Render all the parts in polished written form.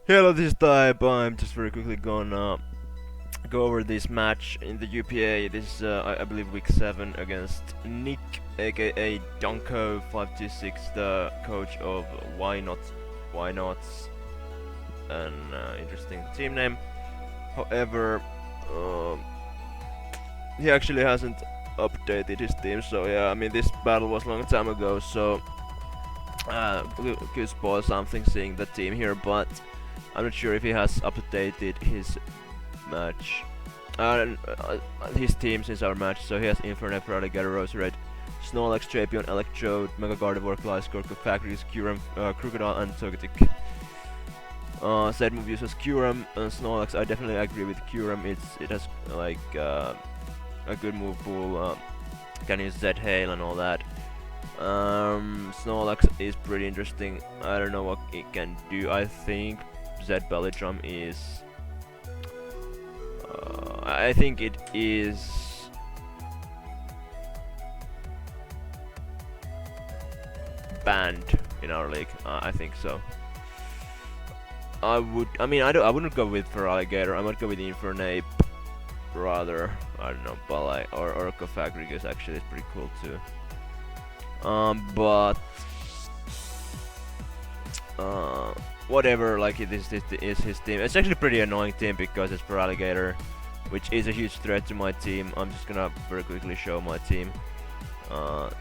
Hello, this is Type. I'm just very quickly gonna go over this match in the UPA. This is, I believe, week 7 against Nick, aka Donko526, the coach of Whynot. Whynauts, an interesting team name. However, um, he actually hasn't updated his team, so yeah, I mean, this battle was a long time ago, so could spoil something seeing the team here, but I'm not sure if he has updated his match, his team since our match. So he has Infernape, Raleigh, Rose Red, Snorlax, Champion, Electrode, Mega Gardevoir, Gliscor, Factories, Kyurem, Crocodile, and Togetic. Said move uses Kyurem and Snorlax. I definitely agree with Kyurem. It has like a good move pool. Can use Z Hail and all that. Snorlax is pretty interesting. I don't know what it can do. I think Z Belly Drum is. I think it is banned in our league. I think so. I wouldn't go with Feraligatr. I might go with Infernape rather. I don't know, but or Orcofagrigus actually is pretty cool too. But whatever, like it is his team. It's actually a pretty annoying team because it's Feraligatr, which is a huge threat to my team. I'm just gonna very quickly show my team.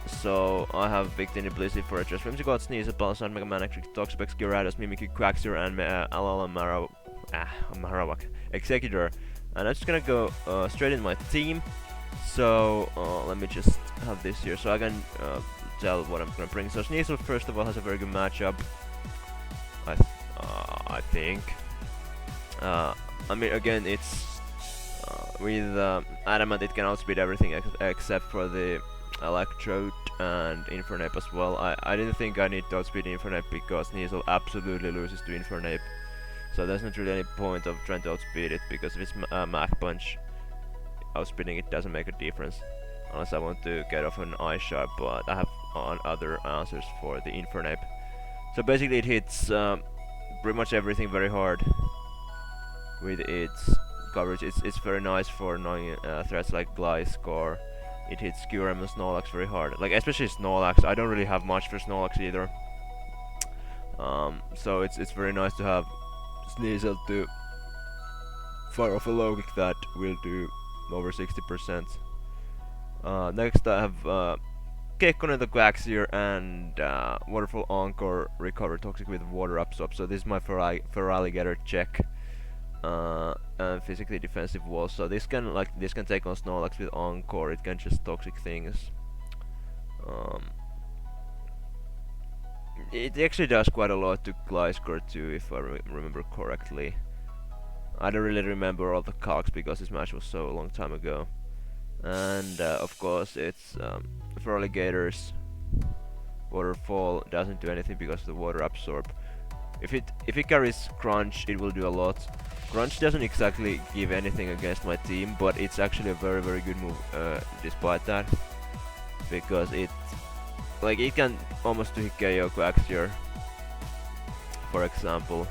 So I have Victini, Blissey, Fortress, Whimsicott, Sneasel, Palisade, Mega Man, Electric, Toxapex, Gyarados, Mimikyu, Quaxir, and Alala Marowak Executor. And I'm just gonna go straight in my team. So let me just have this here so I can tell what I'm gonna bring. So Sneasel first of all has a very good matchup. I think. I mean, again, it's with Adamant, it can outspeed everything except for the Electrode and Infernape as well. I didn't think I need to outspeed Infernape because Sneasel absolutely loses to Infernape. So there's not really any point of trying to outspeed it because if it's Mach Punch, outspeeding it doesn't make a difference. Unless I want to get off an Ice Shard, but I have other answers for the Infernape. So basically it hits pretty much everything very hard with its coverage. It's very nice for annoying threats like Gliscor. It hits Kyurem and Snorlax very hard. Like especially Snorlax. I don't really have much for Snorlax either. So it's very nice to have Sneasel to fire off a low kick that will do over 60%. Next I have Kekkonen the Quaxir and Waterfall Encore recover Toxic with Water Absorb. So this is my Feraligatr check. And physically defensive wall. So this can take on Snorlax with Encore. It can just toxic things. It actually does quite a lot to Gliscor too, if I remember correctly. I don't really remember all the calcs because this match was so a long time ago. And of course it's Feraligatr's Waterfall doesn't do anything because of the Water Absorb. If it carries Crunch, it will do a lot. Crunch doesn't exactly give anything against my team, but it's actually a very good move despite that, because it can almost 2-hit KO Quaxir, for example.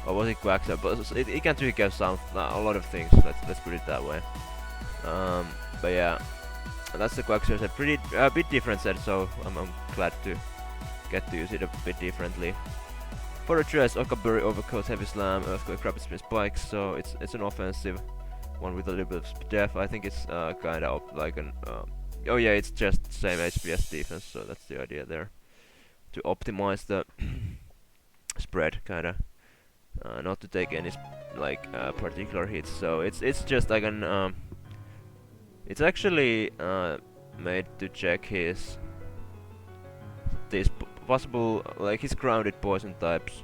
Or was it Quaxir? But it can 2-hit KO a lot of things. Let's put it that way. But yeah, that's the Quaxir set. A bit different set, so I'm glad to get to use it a bit differently. For a dress, Okaberry, Overcoat, Heavy Slam, Earthquake, Rapid Spin, Spikes, so it's an offensive one with a little bit of def. I think it's kinda like an oh yeah, it's just same HP as defense, so that's the idea there. To optimize the spread, kinda. Not to take any particular hits, so it's just like an it's actually made to check his possible, like his grounded poison types.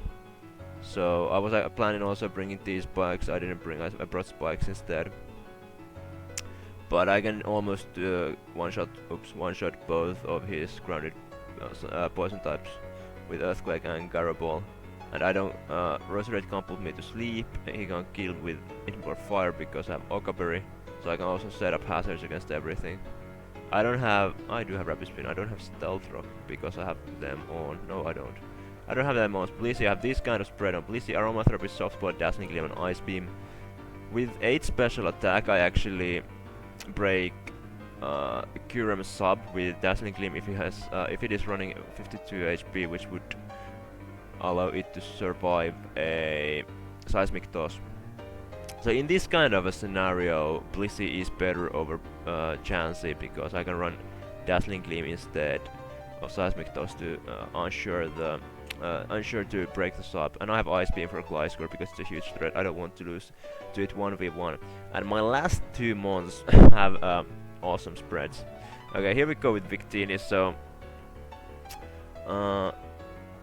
So I was planning also bringing these spikes. I didn't bring. I brought spikes instead. But I can almost one shot both of his grounded poison types with Earthquake and Garaball. And I don't. Roserade can't put me to sleep. He can't kill with Indoor Fire because I have Okaberry. So I can also set up hazards against everything. I do have Rapid Spin. I don't have Stealth Rock because I have them on. No, I don't. I don't have that much Blissey. I have this kind of spread on Blissey, Aromatherapy, Soft Spot, Dazzling Gleam, and Ice Beam. With 8 special attack, I actually break Kyurem sub with Dazzling Gleam if it is running 52 HP, which would allow it to survive a Seismic Toss. So in this kind of a scenario, Blissey is better over Chansey because I can run Dazzling Gleam instead of Seismic Toss to unsure to break the sub. And I have Ice Beam for Gliscor because it's a huge threat. I don't want to lose to it 1v1. And my last 2 months have awesome spreads. Okay, here we go with Victini. So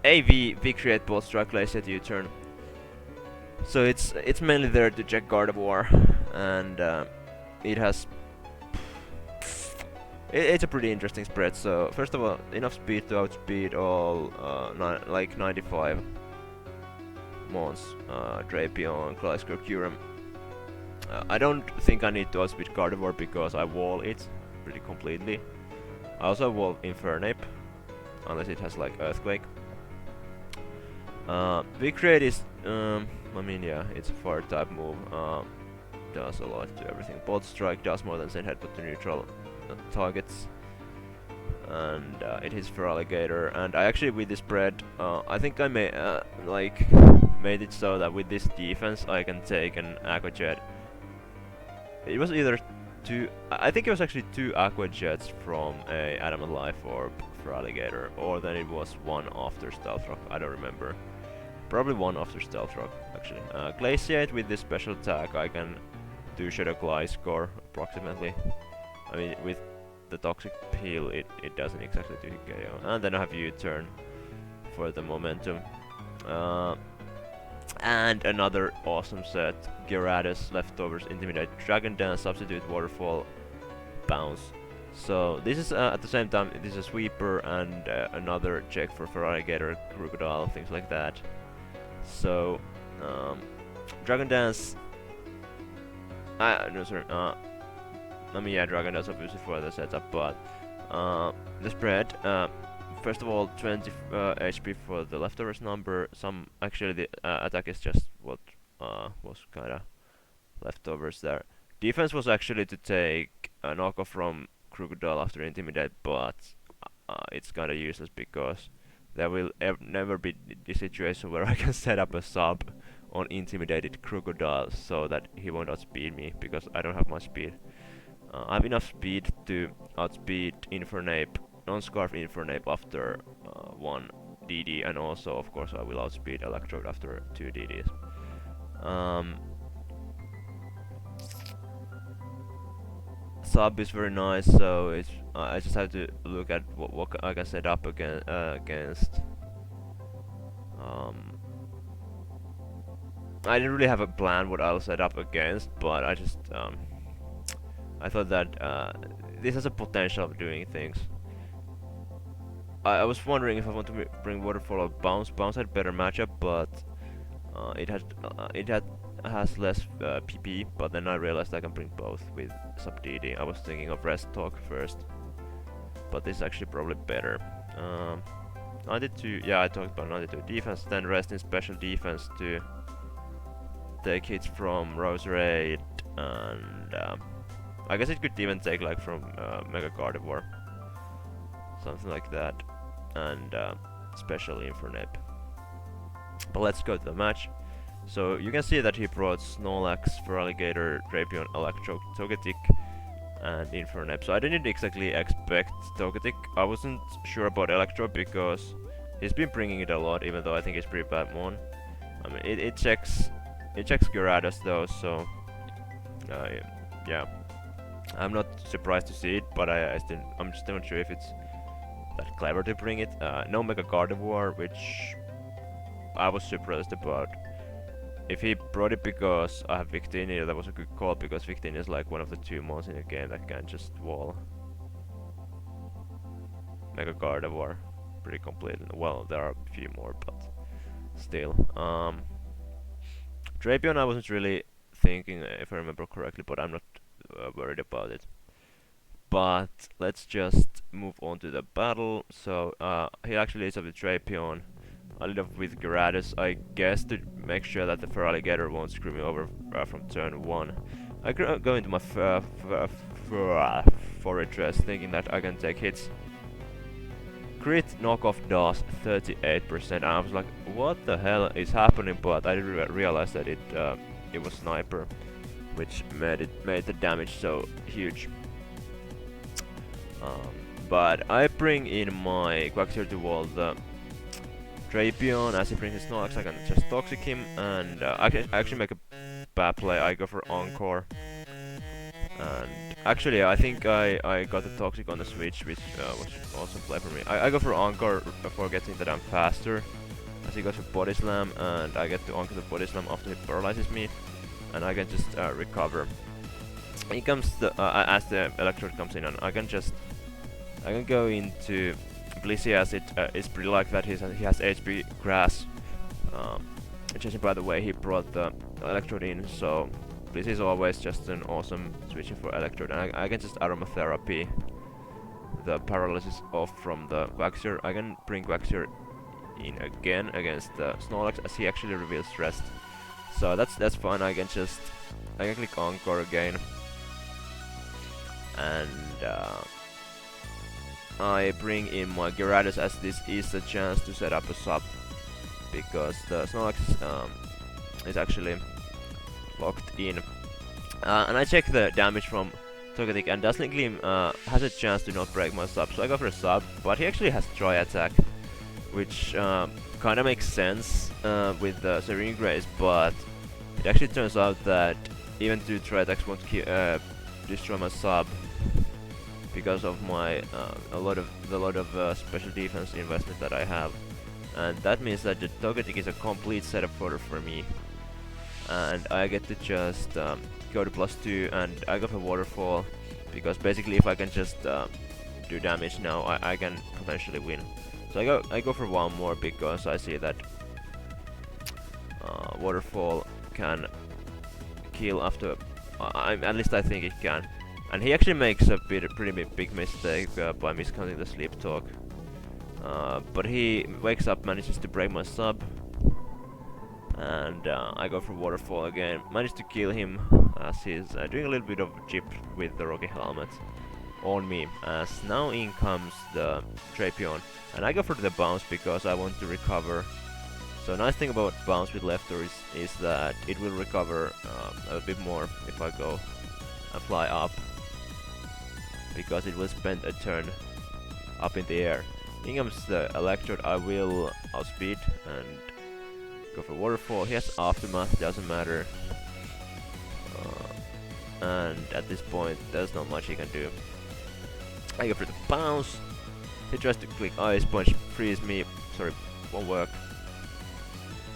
AV create both strike glacier at U-turn. So it's mainly there to check Gardevoir, and it has it's a pretty interesting spread. So first of all, enough speed to outspeed all like 95 Mons, Drapion, Gliscor, Kyurem. I don't think I need to outspeed Gardevoir because I wall it pretty completely. I also wall Infernape, unless it has like Earthquake. Big Create is, I mean, yeah, it's a fire type move. Does a lot to everything. Bolt Strike does more than send headbutt to neutral targets, and it hits for Alligator. And I actually, with this spread, I think I made it so that with this defense I can take an Aqua Jet. It was either I think it was actually 2 Aqua Jets from a Adamant Life Orb for Alligator, or then it was 1 after Stealth Rock. I don't remember. Probably 1 after Stealth Rock, actually. Glaciate with this special attack, I can do Shadow Gliscor approximately. I mean, with the Toxic Peel, it doesn't exactly do KO. And then I have U-turn for the momentum. And another awesome set: Gyarados, Leftovers, Intimidate, Dragon Dance, Substitute, Waterfall, Bounce. So this is at the same time, this is a sweeper and another check for Alligator, Crocodile, things like that. So Dragon Dance. No, sorry. I mean, yeah, Dragon Dance obviously for the setup, but the spread. First of all, 20 HP for the leftovers number. Actually the attack is just what was kinda leftovers there. Defense was actually to take a knockoff from Crocodile after Intimidate, but it's kinda useless because there will never be the situation where I can set up a sub on Intimidated Crocodile so that he won't outspeed me, because I don't have much speed. I have enough speed to outspeed Infernape, non-Scarf Infernape after 1 DD, and also, of course, I will outspeed Electrode after 2 DDs. Sub is very nice, so it's I just have to look at what I can set up against. I didn't really have a plan what I'll set up against, but I just I thought that this has a potential of doing things. I was wondering if I want to bring Waterfall or Bounce. Bounce had better matchup, but it has less PP. But then I realized I can bring both with Sub DD. I was thinking of Rest Talk first, but this is actually probably better. 92, yeah, I talked about 92 defense, then Rest in special defense to take hits from Rose Raid, and I guess it could even take like from Mega Gardevoir, something like that, and special Infernape. But let's go to the match. So you can see that he brought Snorlax, Feraligatr, Drapion, Electro, Togetic, and Infernape. So I didn't exactly expect Togetic. I wasn't sure about Electro because he's been bringing it a lot, even though I think it's pretty bad mon. I mean, it checks Gyarados though, so yeah. I'm not surprised to see it, but I'm still not sure if it's that clever to bring it. No Mega Gardevoir, which I was surprised about. If he brought it because I have Victini, that was a good call, because Victini is like one of the 2 mons in the game that can just wall Mega Gardevoir pretty completely. Well, there are a few more, but still. Drapion I wasn't really thinking, if I remember correctly, but I'm not worried about it. But let's just move on to the battle. So he actually is up with Drapion. a little with Gyarados, I guess, to make sure that the Feraligatr won't screw me over from turn 1. I go into my Fortress thinking that I can take hits. Crit knockoff does 38%, and I was like, what the hell is happening? But I didn't realize that it was Sniper, which made the damage so huge. But I bring in my Quagsire to wall the Drapion. As he brings his Snorlax, I can just Toxic him, and I actually make a bad play. I go for Encore. And actually, I think I got the Toxic on the switch, which was awesome play for me. I go for Encore, forgetting that I'm faster, as he goes for Body Slam, and I get to Encore the Body Slam after he paralyzes me, and I can just recover. He comes as the Electrode comes in, and I can go into Blissey, as it's pretty like that. He has HP Grass. Judging by the way he brought the Electrode in, so this is always just an awesome switching for Electrode, and I can just Aromatherapy the paralysis off from the Quagsire. I can bring Quagsire in again against the Snorlax, as he actually reveals Rest. So that's fine. I can click Encore again, and I bring in my Gyarados, as this is a chance to set up a sub, because the Snorlax is actually locked in. And I check the damage from Togetic, and Dazzling Gleam has a chance to not break my sub, so I go for a sub, but he actually has Dry Attack, which kinda makes sense with the Serene Grace, but it actually turns out that even 2 Dry Attacks won't destroy my sub, because of my a lot of special defense investment that I have. And that means that the Togetic is a complete setup for me, and I get to just go to +2, and I go for Waterfall, because basically if I can just do damage now, I can potentially win. So I go for one more, because I see that Waterfall can kill after. At least I think it can. And he actually makes a pretty big mistake by miscounting the Sleep Talk. But he wakes up, manages to break my sub, and I go for Waterfall again. Manage to kill him, as he's doing a little bit of chip with the Rocky Helmet on me. As now in comes the Drapion, and I go for the bounce because I want to recover. So nice thing about bounce with Leftor is that it will recover a bit more if I go and fly up, because it will spend a turn up in the air. In comes the Electrode. I will outspeed and go for Waterfall. He has Aftermath, doesn't matter. And at this point, there's not much he can do. I go for the bounce. He tries to click Ice Punch, freeze me. Sorry, won't work.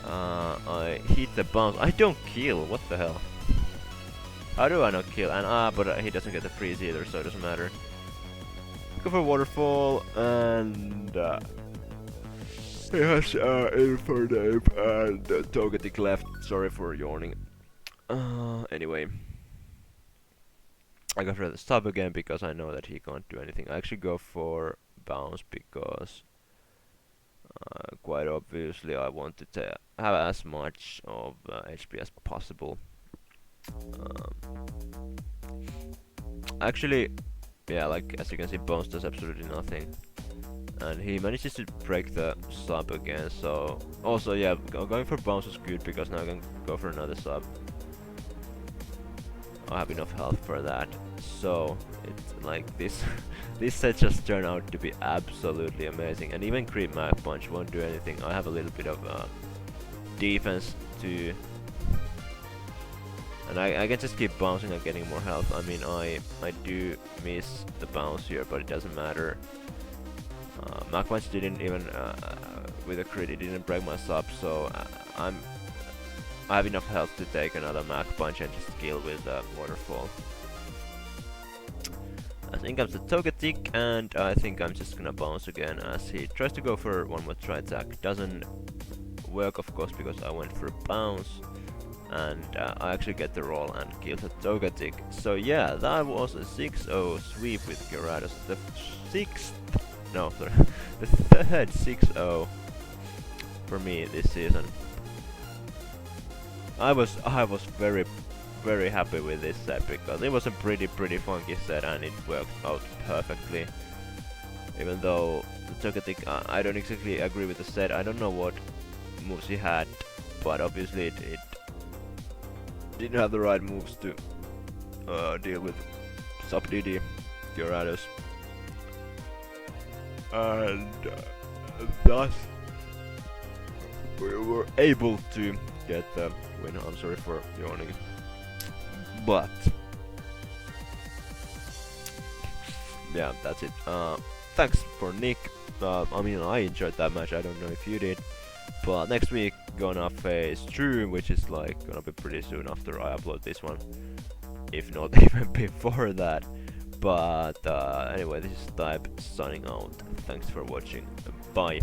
I hit the bounce. I don't kill. What the hell? How do I not kill? And but he doesn't get the freeze either, so it doesn't matter. Go for Waterfall, and he has Infernape and Togetic left. Sorry for yawning. Anyway, I go for the sub again because I know that he can't do anything. I actually go for bounce because quite obviously I want to have as much of HP as possible. Actually, yeah, like as you can see, bounce does absolutely nothing, and he manages to break the sub again. So also, yeah, going for bounce was good because now I can go for another sub. I have enough health for that. So it's like this. This set just turned out to be absolutely amazing, and even Creep Mach Punch won't do anything. I have a little bit of defense too. And I can just keep bouncing and getting more health. I mean, I do miss the bounce here, but it doesn't matter. Mach Punch didn't even, with a crit, it didn't break my sub, so I have enough health to take another Mach Punch and just kill with Waterfall. I think comes the Togetic, and I think I'm just gonna bounce again as he tries to go for one more Try Attack. Doesn't work, of course, because I went for a bounce. And I actually get the roll and kill the Togetic. So yeah, that was a 6-0 sweep with Gyarados. The third 6-0 for me this season. I was very happy with this set because it was a pretty funky set and it worked out perfectly. Even though the Togetic, I don't exactly agree with the set. I don't know what moves he had, but obviously it didn't have the right moves to deal with Sub DD Gyarados, and thus we were able to get the win. I'm sorry for yawning, but yeah, that's it. Thanks for Nick. I mean, I enjoyed that match. I don't know if you did. But next week gonna face Drew, which is like gonna be pretty soon after I upload this one, if not even before that. But anyway, this is Type signing out. Thanks for watching. Bye.